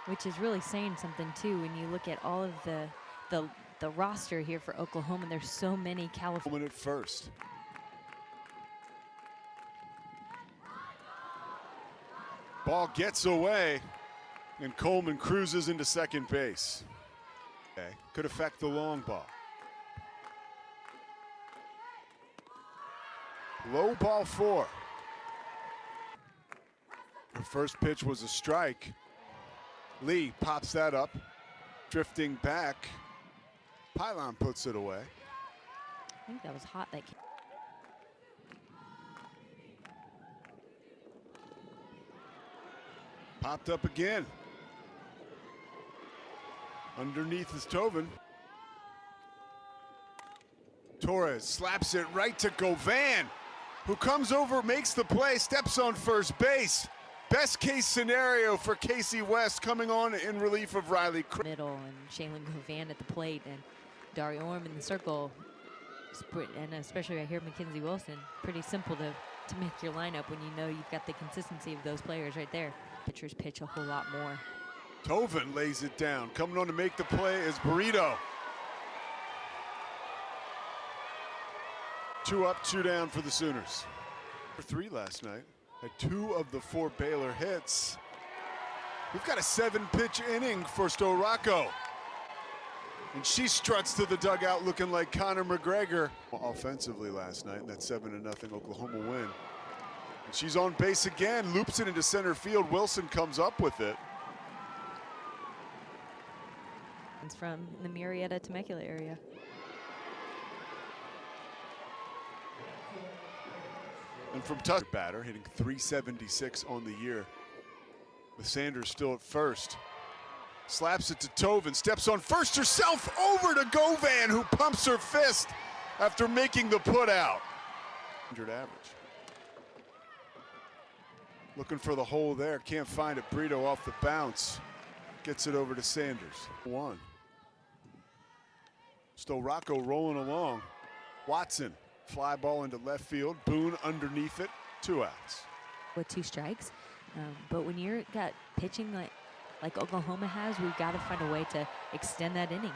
which is really saying something too when you look at all of the roster here for Oklahoma. There's so many California. At first. Ball gets away, and Coleman cruises into second base. Okay. Could affect the long ball. Low ball 4. The first pitch was a strike. Lee pops that up, drifting back. Pylon puts it away. I think that was hot. That came. Popped up again. Underneath is Tovin. Torres slaps it right to Govan, who comes over, makes the play, steps on first base. Best case scenario for Casey West coming on in relief of Riley. Middle and Shaylin Govan at the plate and Dario Orm in the circle. And especially right here, Mackenzie Wilson. Pretty simple to make your lineup when you know you've got the consistency of those players right there. Pitchers pitch a whole lot more. Tovin lays it down. Coming on to make the play is Burrito. 2 up, 2 down for the Sooners. 3 last night. Had 2 of the 4 Baylor hits. We've got a 7-pitch inning for Storacco. And she struts to the dugout looking like Conor McGregor. Offensively last night in that 7-0 Oklahoma win. And she's on base again, loops it into center field. Wilson comes up with it. It's from the Murrieta Temecula area. And from touch batter, hitting .376 on the year. With Sanders still at first. Slaps it to Tovin, steps on first herself, over to Govan, who pumps her fist after making the put out. 100 average. Looking for the hole there, can't find it. Brito off the bounce. Gets it over to Sanders. 1. Storacco rolling along. Watson, fly ball into left field. Boone underneath it, 2 outs. With 2 strikes, but when you're got pitching like Oklahoma has, we've got to find a way to extend that inning.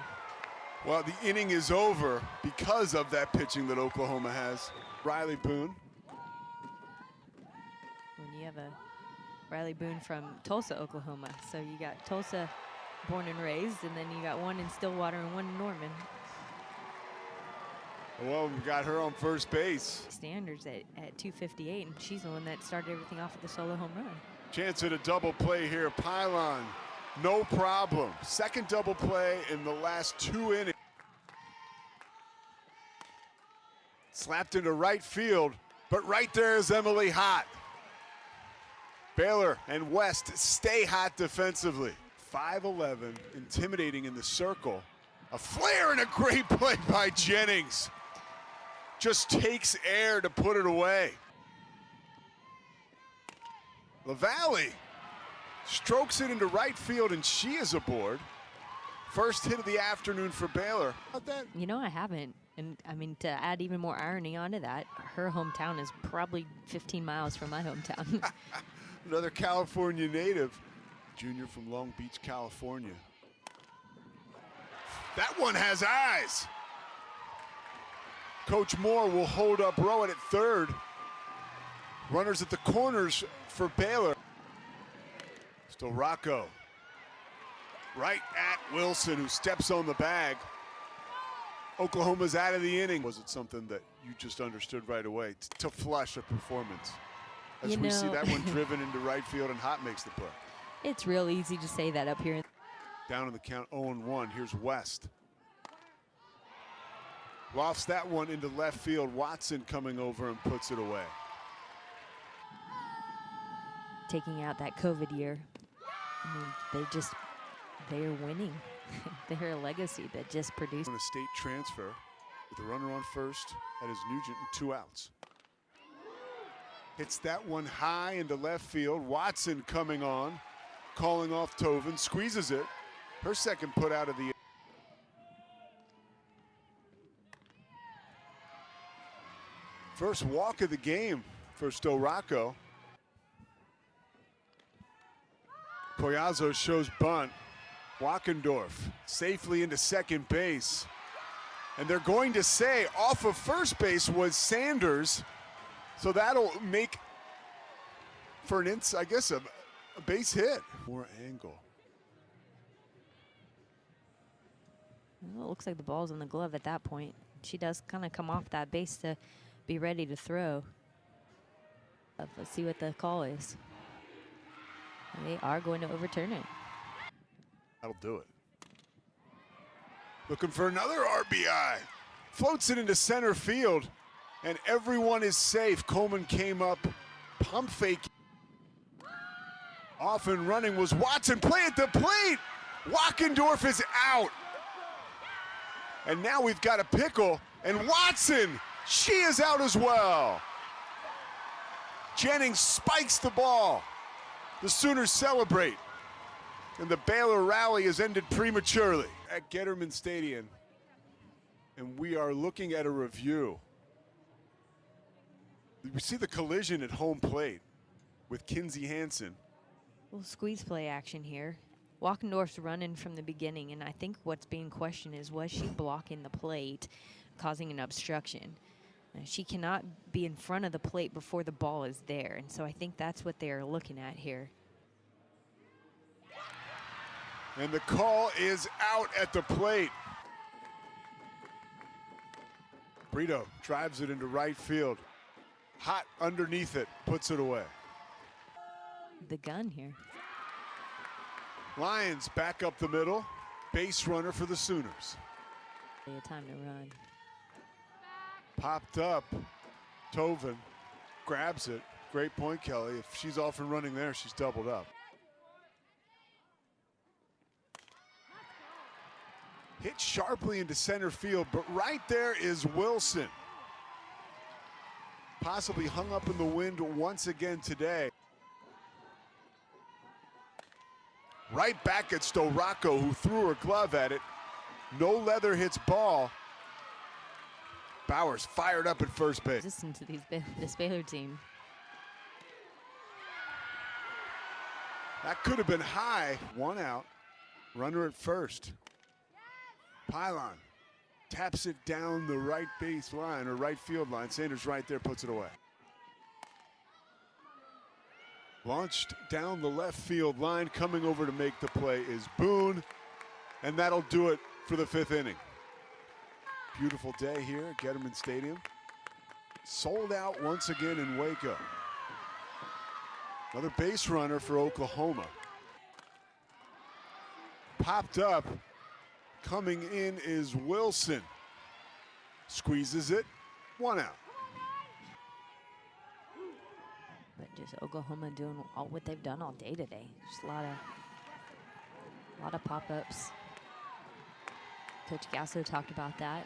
Well, the inning is over because of that pitching that Oklahoma has. Riley Boone. When you have a Riley Boone from Tulsa, Oklahoma. So you got Tulsa born and raised, and then you got one in Stillwater and one in Norman. Well, we got her on first base. Standards at 258, and she's the one that started everything off with the solo home run. Chance at a double play here. Pylon, no problem. Second double play in the last 2 innings. Slapped into right field, but right there is Emily Hott. Baylor and West stay hot defensively. 5'11", intimidating in the circle. A flare and a great play by Jennings. Just takes air to put it away. LaValle strokes it into right field, and she is aboard. First hit of the afternoon for Baylor. You know, I haven't. And I mean, to add even more irony onto that, her hometown is probably 15 miles from my hometown. Another California native, junior from Long Beach, California. That one has eyes. Coach Moore will hold up Rowan at third. Runners at the corners for Baylor. Storacco right at Wilson, who steps on the bag. Oklahoma's out of the inning. Was it something that you just understood right away to flush a performance? As we see that one driven into right field, and Hott makes the play. It's real easy to say that up here. Down in the count, 0-1. Here's West. Lofts that one into left field. Watson coming over and puts it away. Taking out that COVID year, I mean, they're winning. They're a legacy that just produced. On a state transfer with a runner on first, that is Nugent, and 2 outs. Hits that one high into left field. Watson coming on, calling off Tovin, squeezes it. Her second put out of the. First walk of the game for Storacco. Collazo shows bunt. Wackendorf safely into second base. And they're going to say off of first base was Sanders. So that'll make for an I guess a base hit. More angle. Well, it looks like the ball's in the glove at that point. She does kind of come off that base to be ready to throw. Let's see what the call is. They are going to overturn it. That'll do it. Looking for another RBI. Floats it into center field, and everyone is safe. Coleman came up, pump fake. Off and running was Watson. Play at the plate. Wackendorf is out. And now we've got a pickle, and Watson, she is out as well. Jennings spikes the ball. The Sooners celebrate. And the Baylor rally is ended prematurely at Getterman Stadium. And we are looking at a review. We see the collision at home plate with Kinsey Hansen. Little squeeze play action here. Wackendorf's running from the beginning, and I think what's being questioned is, was she blocking the plate, causing an obstruction? She cannot be in front of the plate before the ball is there, and so I think that's what they're looking at here. And the call is out at the plate. Brito drives it into right field. Hot underneath it, puts it away. The gun here. Lions back up the middle. Base runner for the Sooners. A time to run. Popped up. Tovin grabs it. Great point, Kelly. If she's off and running there, she's doubled up. Hit sharply into center field, but right there is Wilson. Possibly hung up in the wind once again today. Right back at Storako, who threw her glove at it. No leather hits ball. Bowers fired up at first base. Listen to this Baylor team. That could have been high. One out. Runner at first. Pylon taps it down the right base line or right field line. Sanders right there, puts it away. Launched down the left field line. Coming over to make the play is Boone. And that'll do it for the fifth inning. Beautiful day here at Getterman Stadium. Sold out once again in Waco. Another base runner for Oklahoma. Popped up. Coming in is Wilson. Squeezes it. One out. But just Oklahoma doing all what they've done all day today. Just a lot of pop-ups. Coach Gasso talked about that.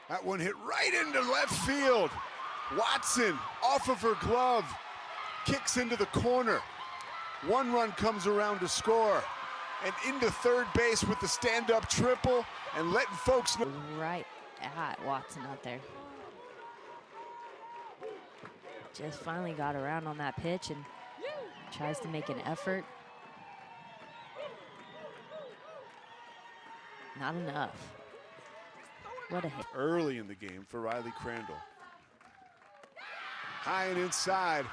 That one hit right into left field. Watson off of her glove. Kicks into the corner. One run comes around to score. And into third base with the stand-up triple and letting folks know. Right at Watson out there. Just finally got around on that pitch and tries to make an effort. Not enough. What a hit. Early in the game for Riley Crandall. High and inside.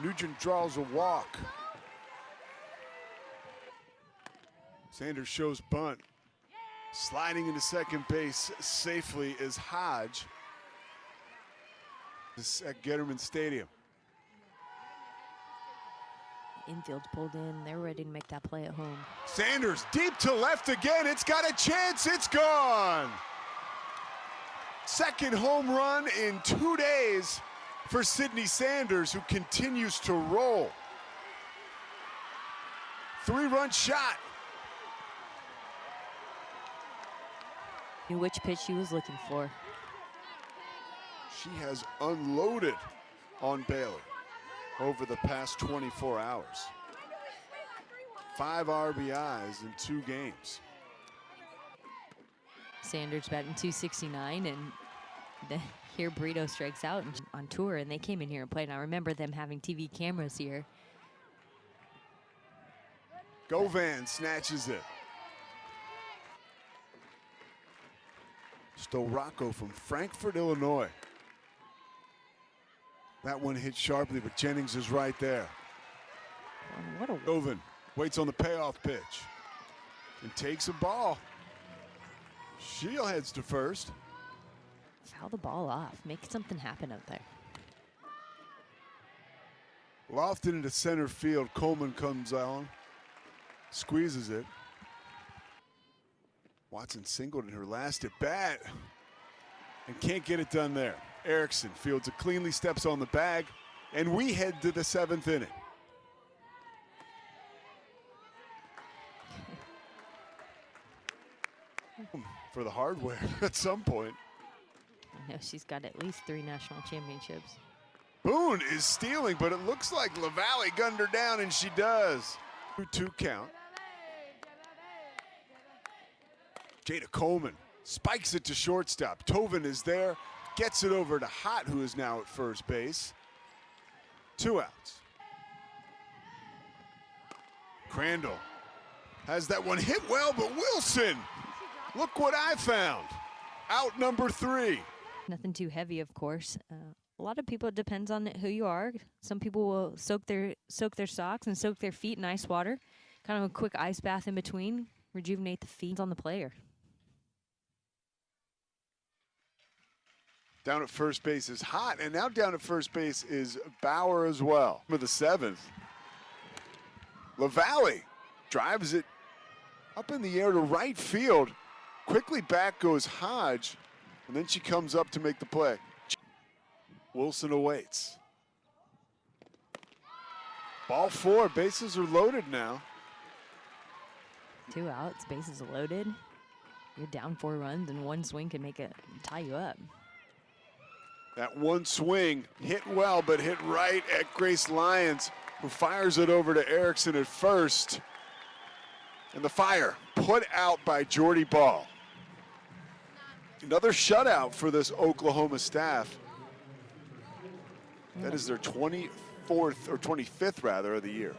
Nugent draws a walk. Sanders shows bunt. Sliding into second base safely is Hodge. This is at Getterman Stadium. Infield's pulled in. They're ready to make that play at home. Sanders deep to left again. It's got a chance. It's gone. Second home run in 2 days for Sydney Sanders, who continues to roll. 3-run shot. Knew which pitch she was looking for. She has unloaded on Baylor over the past 24 hours. 5 RBIs in 2 games. Sanders batting .269 and Here Burrito strikes out on tour, and they came in here and played. And I remember them having TV cameras here. Govan snatches it. Storocco from Frankfort, Illinois. That one hit sharply, but Jennings is right there. What a Govan waits on the payoff pitch and takes a ball. Shield heads to first. Foul the ball off. Make something happen out there. Lofted into center field. Coleman comes on, squeezes it. Watson singled in her last at bat and can't get it done there. Erickson fields it cleanly, steps on the bag, and we head to the 7th inning. For the hardware at some point. I know she's got at least 3 national championships. Boone is stealing, but it looks like LaValle gunned her down, and she does. 2-2 count. Jada Coleman spikes it to shortstop. Tovin is there, gets it over to Hott, who is now at first base. 2 outs. Crandall has that one hit well, but Wilson, look what I found. Out number 3. Nothing too heavy, of course. A lot of people, it depends on who you are. Some people will soak their socks and soak their feet in ice water. Kind of a quick ice bath in between, rejuvenate the feet on the player. Down at first base is Hott, and now down at first base is Bauer as well. For the 7th. LaValle drives it up in the air to right field. Quickly back goes Hodge, and then she comes up to make the play. Wilson awaits. Ball 4, bases are loaded now. 2 outs, bases loaded. You're down 4 runs, and one swing can tie you up. That one swing hit well, but hit right at Grace Lyons, who fires it over to Erickson at first. And the fire put out by Jordy Ball. Another shutout for this Oklahoma staff. That is their 24th or 25th rather of the year.